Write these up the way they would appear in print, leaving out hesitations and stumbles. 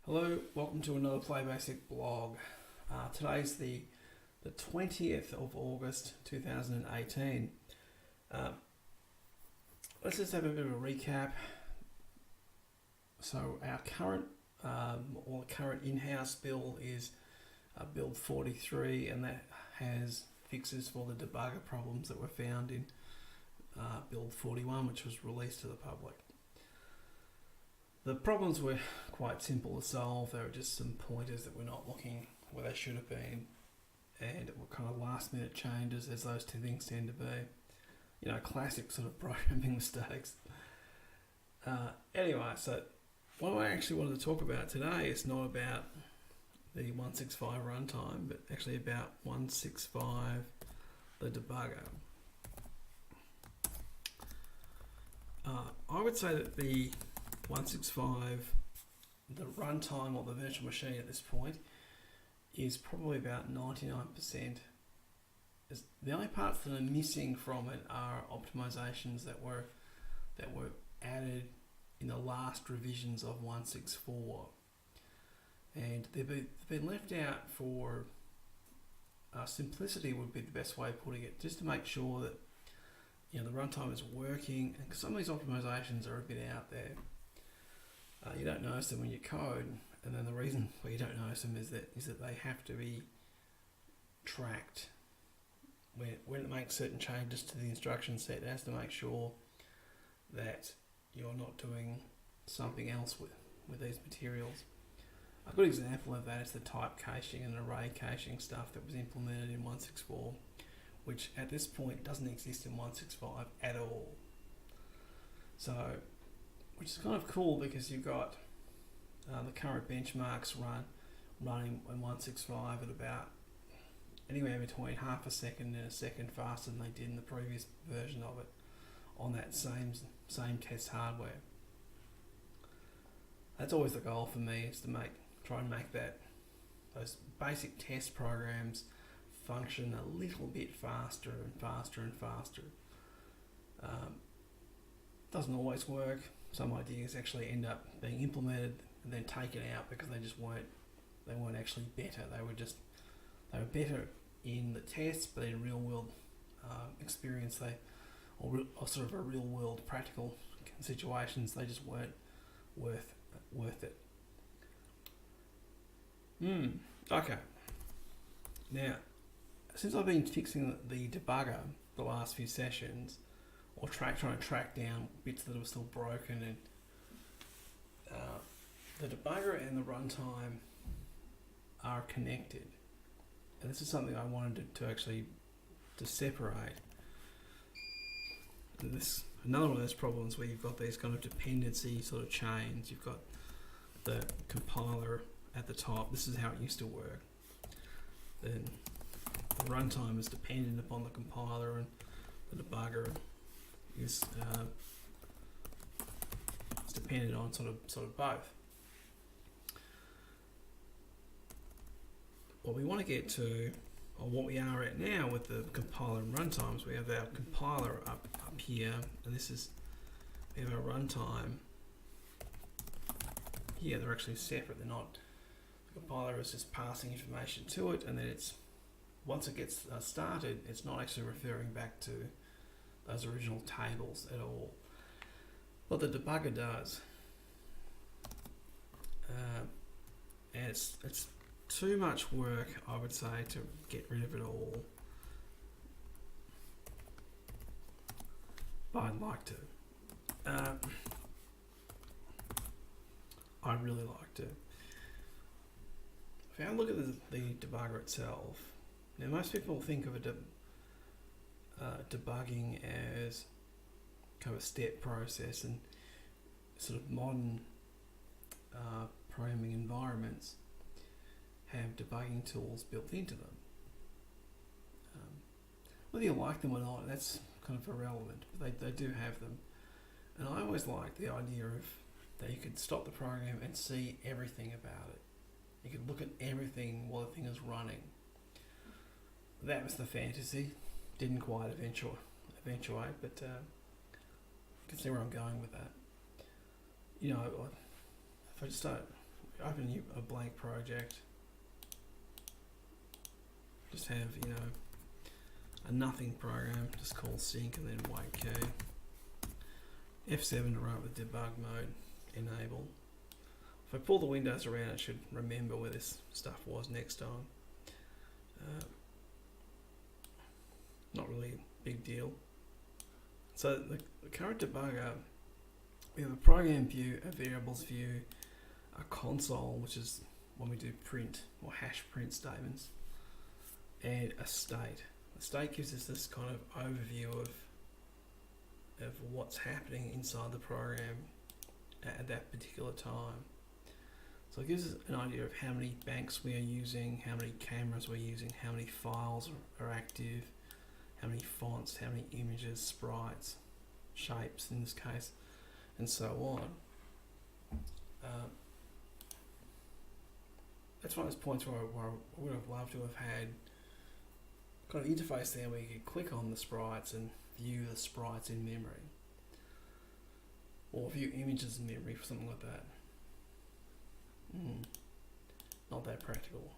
Hello, welcome to another PlayBASIC blog. Today's the 20th of August 2018. Let's just have a bit of a recap. So our current in-house build is build 43, and that has fixes for the debugger problems that were found in build 41, which was released to the public. The problems were quite simple to solve. There were just some pointers that were not looking where they should have been, and it were kind of last minute changes, as those two things tend to be. You know, classic sort of programming mistakes. Anyway, so what I actually wanted to talk about today is not about the 165 runtime, but actually about 165, the debugger. I would say that the 165, the runtime or the virtual machine at this point, is probably about 99%. The only parts that are missing from it are optimizations that were added in the last revisions of 164, and they've been left out for simplicity would be the best way of putting it, just to make sure that the runtime is working. And some of these optimizations are a bit out there. You don't notice them when you code, and then the reason why you don't notice them is that they have to be tracked. When it makes certain changes to the instruction set, it has to make sure that you're not doing something else with these materials. A good example of that is the type caching and array caching stuff that was implemented in 164, which at this point doesn't exist in 165 at all. So, which is kind of cool, because you've got the current benchmarks running in 165 at about anywhere between half a second and a second faster than they did in the previous version of it on that same test hardware. That's always the goal for me, is to try and make those basic test programs function a little bit faster and faster and faster. Doesn't always work. Some ideas actually end up being implemented and then taken out because they weren't actually better. They were better in the tests, but in real world experience, or sort of a real world practical situations, they just weren't worth it. Okay. Now, since I've been fixing the debugger the last few sessions, or trying to track down bits that were still broken, and the debugger and the runtime are connected. And this is something I wanted to actually separate. And this another one of those problems where you've got these kind of dependency sort of chains. You've got the compiler at the top. This is how it used to work. Then the runtime is dependent upon the compiler, and the debugger is it's dependent on sort of both. What we want to get to, or what we are at now with the compiler and runtimes, we have our compiler up here, and we have our runtime here. They're actually separate. They're not. The compiler is just passing information to it, and then once it gets started, it's not actually referring back to those original tables at all. What the debugger does, and it's too much work, I would say, to get rid of it all, but I'd like to. I'd really like to. If I look at the debugger itself, now most people think of debugging as kind of a step process, and sort of modern programming environments have debugging tools built into them. Whether you like them or not, that's kind of irrelevant, but they do have them. And I always liked the idea of that you could stop the program and see everything about it. You could look at everything while the thing is running. That was the fantasy. Didn't quite eventuate, but you can see where I'm going with that. If I just start, open a blank project. Just have, you know, a nothing program, just call sync and then wait key. F7 to run with debug mode, enable. If I pull the windows around, it should remember where this stuff was next time. Not really a big deal. So the current debugger, we have a program view, a variables view, a console, which is when we do print or hash print statements, and a state. The state gives us this kind of overview of what's happening inside the program at that particular time. So it gives us an idea of how many banks we are using, how many cameras we're using, how many files are active, how many fonts, how many images, sprites, shapes in this case, and so on. That's one of those points where I would have loved to have had kind of interface there where you could click on the sprites and view the sprites in memory, or view images in memory, for something like that. Not that practical.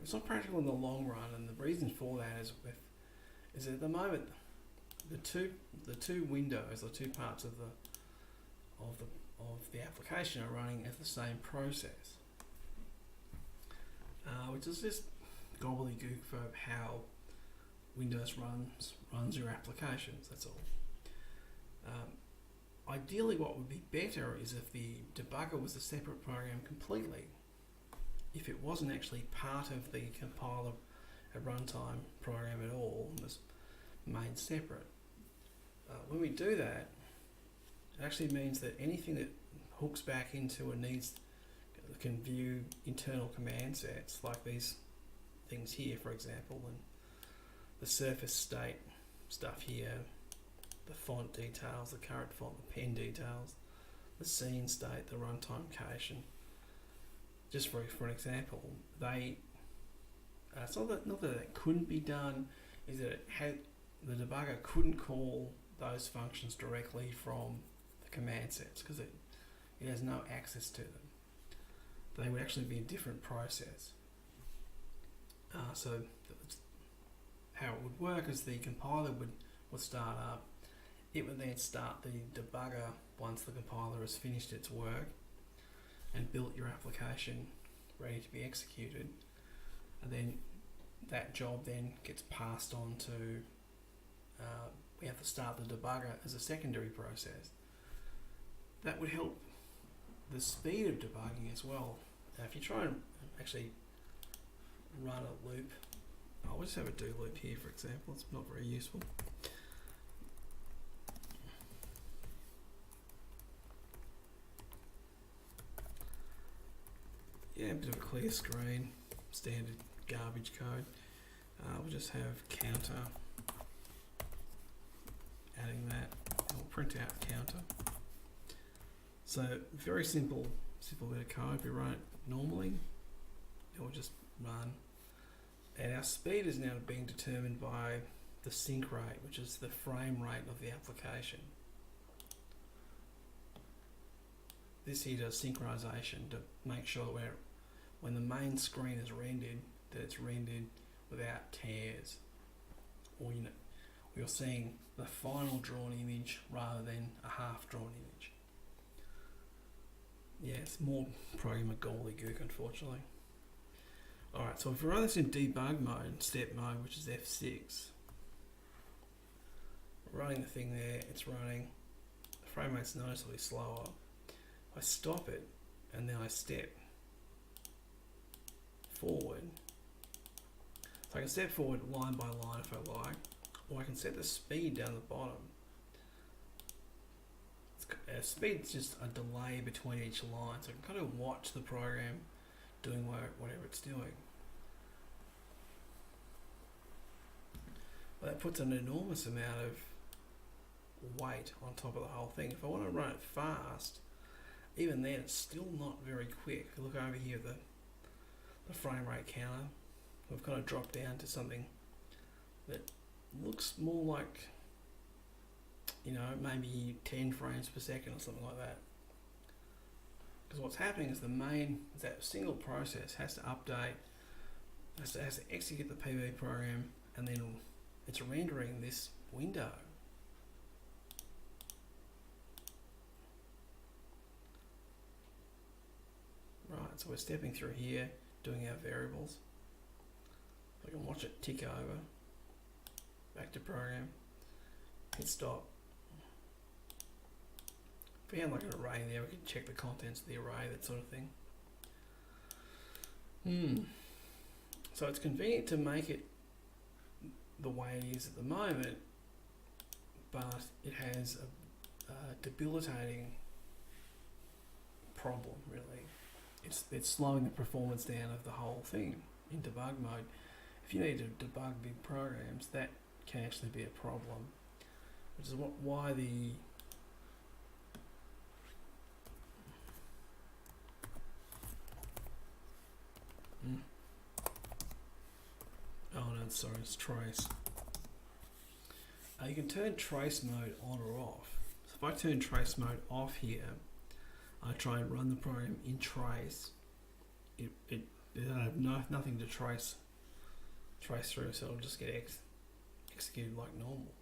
It's not practical in the long run, and the reason for that is at the moment the two windows, the two parts of the application are running as the same process, which is just gobbledygook for how Windows runs your applications. That's all. Ideally, what would be better is if the debugger was a separate program completely. If it wasn't actually part of the compiler at runtime program at all, and was made separate. When we do that, it actually means that anything that hooks back into and can view internal command sets, like these things here, for example, and the surface state stuff here, the font details, the current font, the pen details, the scene state, the runtime cache. Just for an example, it's not that it couldn't be done, is that the debugger couldn't call those functions directly from the command sets because it has no access to them. They would actually be a different process. So how it would work is the compiler would start up. It would then start the debugger once the compiler has finished its work and built your application ready to be executed, and then that job then gets passed on to we have to start the debugger as a secondary process. That would help the speed of debugging as well. Now if you try and actually run a loop, I'll just have a do loop here for example, it's not very useful. Yeah, a bit of a clear screen, standard garbage code. We'll just have counter, adding that, and we'll print out counter. So very simple bit of code. If we run it normally, it will just run. And our speed is now being determined by the sync rate, which is the frame rate of the application. This here does synchronization to make sure that when the main screen is rendered, that it's rendered without tears, or you're seeing the final drawn image rather than a half drawn image. Yeah, it's more programmer gobbledygook, unfortunately. Alright, so if we run this in debug mode, step mode, which is F6, running the thing there, it's running, the frame rate's noticeably slower. I stop it and then I step forward. So I can step forward line by line if I like, or I can set the speed down the bottom. Speed's just a delay between each line, so I can kind of watch the program doing whatever it's doing. But that puts an enormous amount of weight on top of the whole thing. If I want to run it fast, even then it's still not very quick. If you look over here, the frame rate counter, we've kind of dropped down to something that looks more like you know, maybe 10 frames per second or something like that. Because what's happening is that single process has to update, has to execute the PB program, and then it's rendering this window. Right, so we're stepping through here, doing our variables. I can watch it tick over, back to program, hit stop. If we had like an array there, we could check the contents of the array, that sort of thing. So it's convenient to make it the way it is at the moment, but it has a debilitating problem, really. It's slowing the performance down of the whole thing in debug mode. If you need to debug big programs, that can actually be a problem, which is why the oh no, sorry, it's trace. You can turn trace mode on or off. So if I turn trace mode off here, I try and run the program in trace. It have nothing to trace through, so it'll just get executed like normal.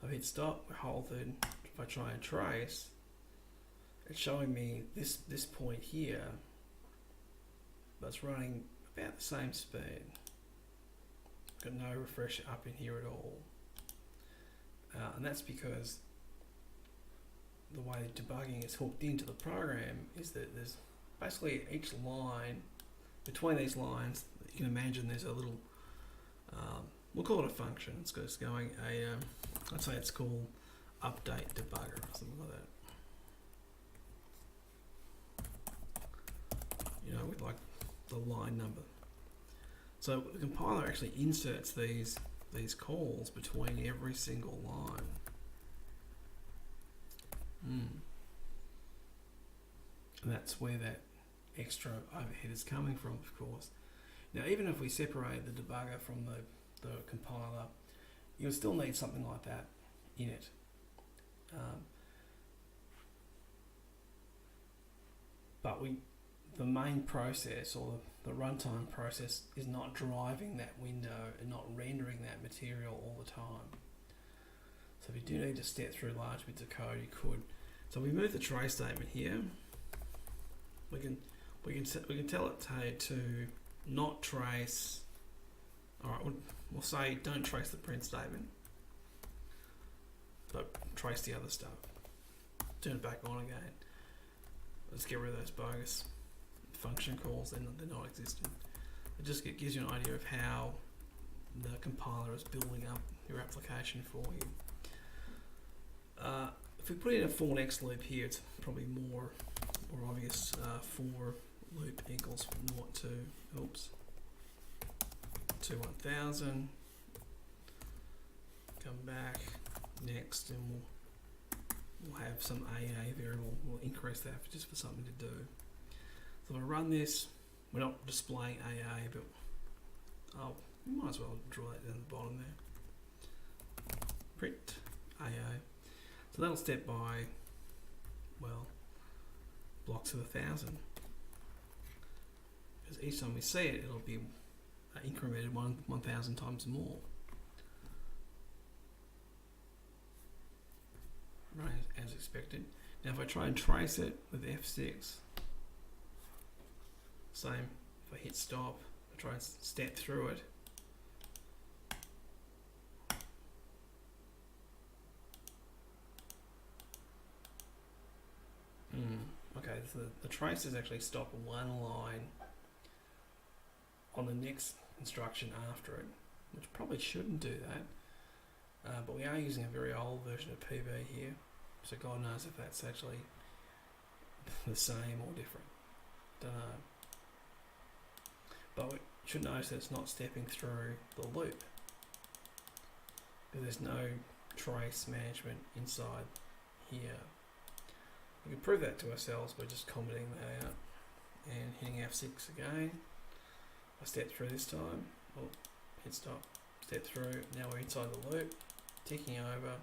I've hit stop, we're halted. If I try and trace, it's showing me this point here, but it's running about the same speed. Got no refresh up in here at all, and that's because the way debugging is hooked into the program is that there's basically each line, between these lines, you can imagine there's a little, we'll call it a function. It's going I'd say it's called update debugger or something like that. You know, with like the line number. So the compiler actually inserts these calls between every single line. And that's where that extra overhead is coming from, of course. Now, even if we separate the debugger from the compiler, you'll still need something like that in it. But the main process, or the runtime process, is not driving that window and not rendering that material all the time. So if you do need to step through large bits of code, you could. So we move the trace statement here. We can tell it to not trace. All right, we'll say don't trace the print statement, but trace the other stuff. Turn it back on again. Let's get rid of those bogus function calls. They're not existent. It just gives you an idea of how the compiler is building up your application for you. If we put in a for next loop here, it's probably more obvious. For loop equals 0 to 1000. Come back next, and we'll have some AA variable. We'll increase that just for something to do. So if I run this, we're not displaying AA, but we might as well draw that down the bottom there. Print AA. So that'll step by, well, blocks of 1000. Because each time we see it, it'll be incremented 1000 times more. Right, as expected. Now if I try and trace it with F6, same, if I hit stop, I try and step through it. Okay, so the traces actually stop one line on the next instruction after it, which probably shouldn't do that. But we are using a very old version of PB here, so God knows if that's actually the same or different. Don't know. But we should notice that it's not stepping through the loop, because there's no trace management inside here. We can prove that to ourselves by just commenting that out and hitting F6 again. I step through this time. Hit stop. Step through. Now we're inside the loop, ticking over.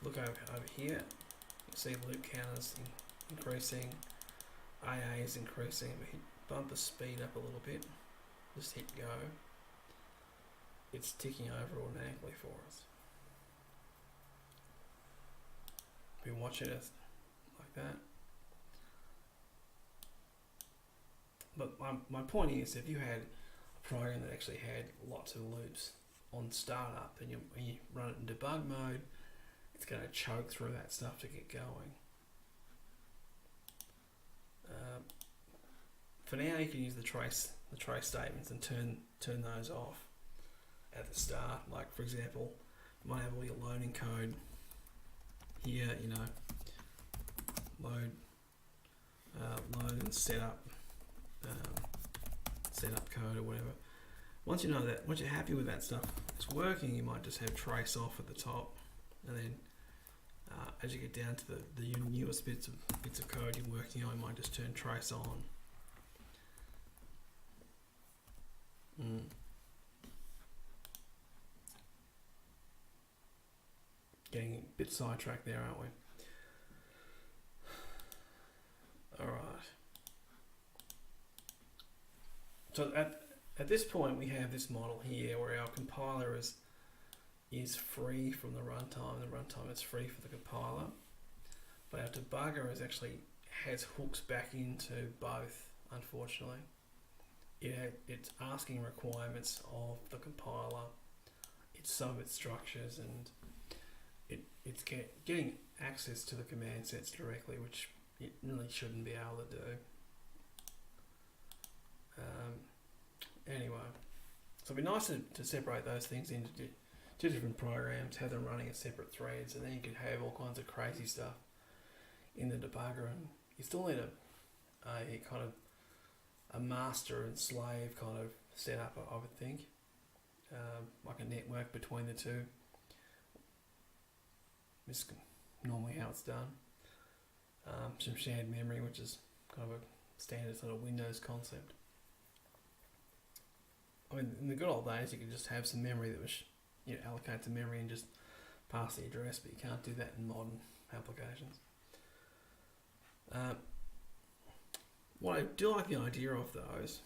look over here, you see loop counters increasing, AA is increasing. If we bump the speed up a little bit, just hit go, it's ticking over automatically for us. We watch it as like that. But my point is, if you had a program that actually had lots of loops on startup, and when you run it in debug mode, it's going to choke through that stuff to get going. For now, you can use the trace statements and turn those off at the start. Like for example, you might have all your loading code here, you know, load and setup code or whatever. Once you know that, once you're happy with that stuff, it's working, you might just have trace off at the top, and then as you get down to the newest bits of code you're working on, you might just turn trace on. Getting a bit sidetracked there, aren't we? Alright. So at this point we have this model here where our compiler is free from the runtime. The runtime is free for the compiler. But our debugger has hooks back into both, unfortunately. It's asking requirements of the compiler, some of its structures, and it's getting access to the command sets directly, which it really shouldn't be able to do. Anyway, so it'd be nice to separate those things into two different programs, have them running as separate threads, and then you could have all kinds of crazy stuff in the debugger, and you still need a kind of a master and slave kind of setup, I would think, like a network between the two. This is normally how it's done. Some shared memory, which is kind of a standard sort of Windows concept. I mean, in the good old days, you could just have some memory that was, allocate some memory and just pass the address, but you can't do that in modern applications. What I do like the idea of though is,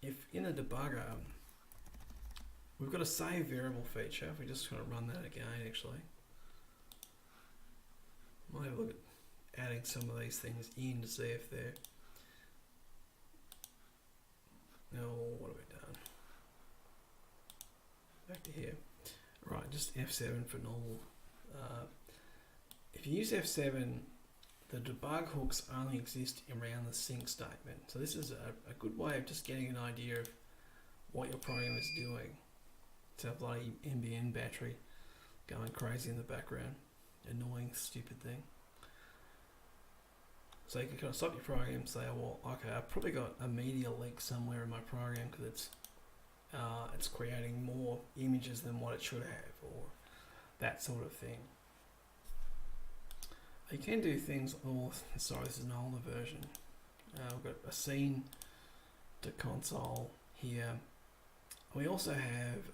if in a debugger, we've got a save variable feature. If we just kind of run that again, actually, might have a look at adding some of these things in to see if they're. No, what have we done? Back to here. Right, just F7 for normal. If you use F7, the debug hooks only exist around the sync statement. So this is a good way of just getting an idea of what your program is doing. It's a bloody NBN battery going crazy in the background. Annoying, stupid thing. So you can kind of stop your program and say, oh, well, okay, I've probably got a media leak somewhere in my program because it's creating more images than what it should have, or that sort of thing. You can do things, sorry, this is an older version. We've got a scene to console here. We also have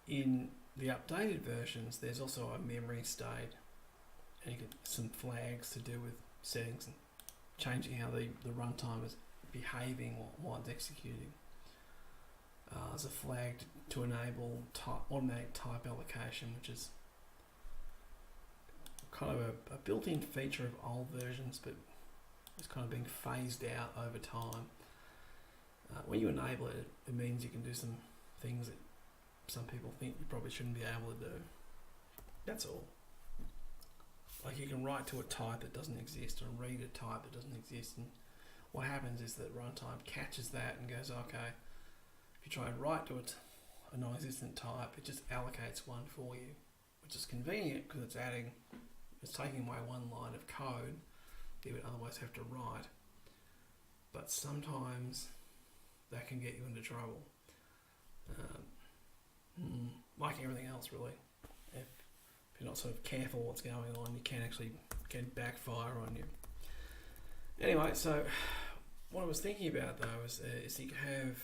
in the updated versions, there's also a memory state, and you get some flags to do with settings and changing how the runtime is behaving while it's executing. There's a flag to enable automatic type allocation, which is kind of a built-in feature of old versions, but it's kind of being phased out over time. When you enable it, it means you can do some things that some people think you probably shouldn't be able to do. That's all. Like you can write to a type that doesn't exist, or read a type that doesn't exist, and what happens is that runtime catches that and goes, okay, if you try and write to a non-existent type, it just allocates one for you, which is convenient because it's taking away one line of code you would otherwise have to write. But sometimes that can get you into trouble. Like everything else, really. If you're not sort of careful what's going on, you can actually get backfire on you. Anyway, so what I was thinking about though is you could have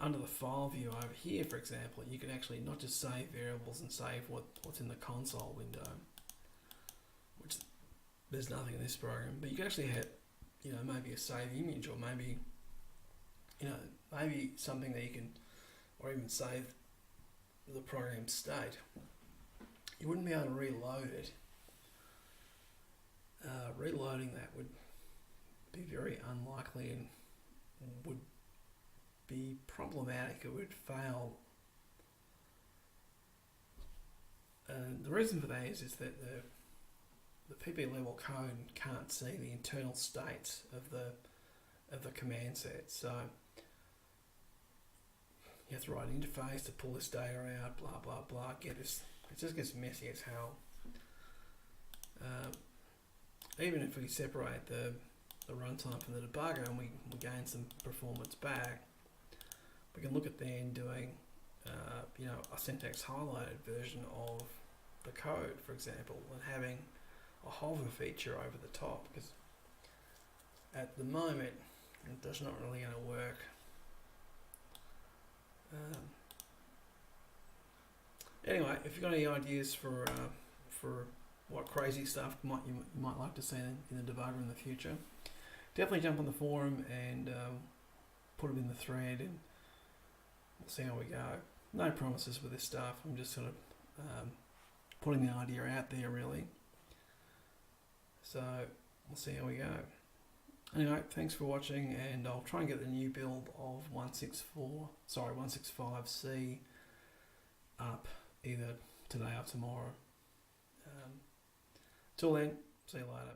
under the file view over here, for example, you can actually not just save variables and save what's in the console window, which there's nothing in this program, but you can actually have, maybe a save image, or maybe, maybe something that you can, or even save the program state. You wouldn't be able to reload it. Reloading that would be very unlikely and would be problematic. It would fail. And the reason for that is that the PP level code can't see the internal states of the command set. So you have to write an interface to pull this data out, blah blah blah. It just gets messy as hell. Even if we separate the runtime from the debugger and we gain some performance back, we can look at then doing a syntax highlighted version of the code, for example, and having a hover feature over the top, because at the moment it's not really going to work. Anyway, if you've got any ideas for what crazy stuff you might like to see in the debugger in the future, definitely jump on the forum and put it in the thread, and we'll see how we go. No promises with this stuff. I'm just sort of putting the idea out there, really. So we'll see how we go. Anyway, thanks for watching, and I'll try and get the new build of 165C up either today or tomorrow. Till then, see you later.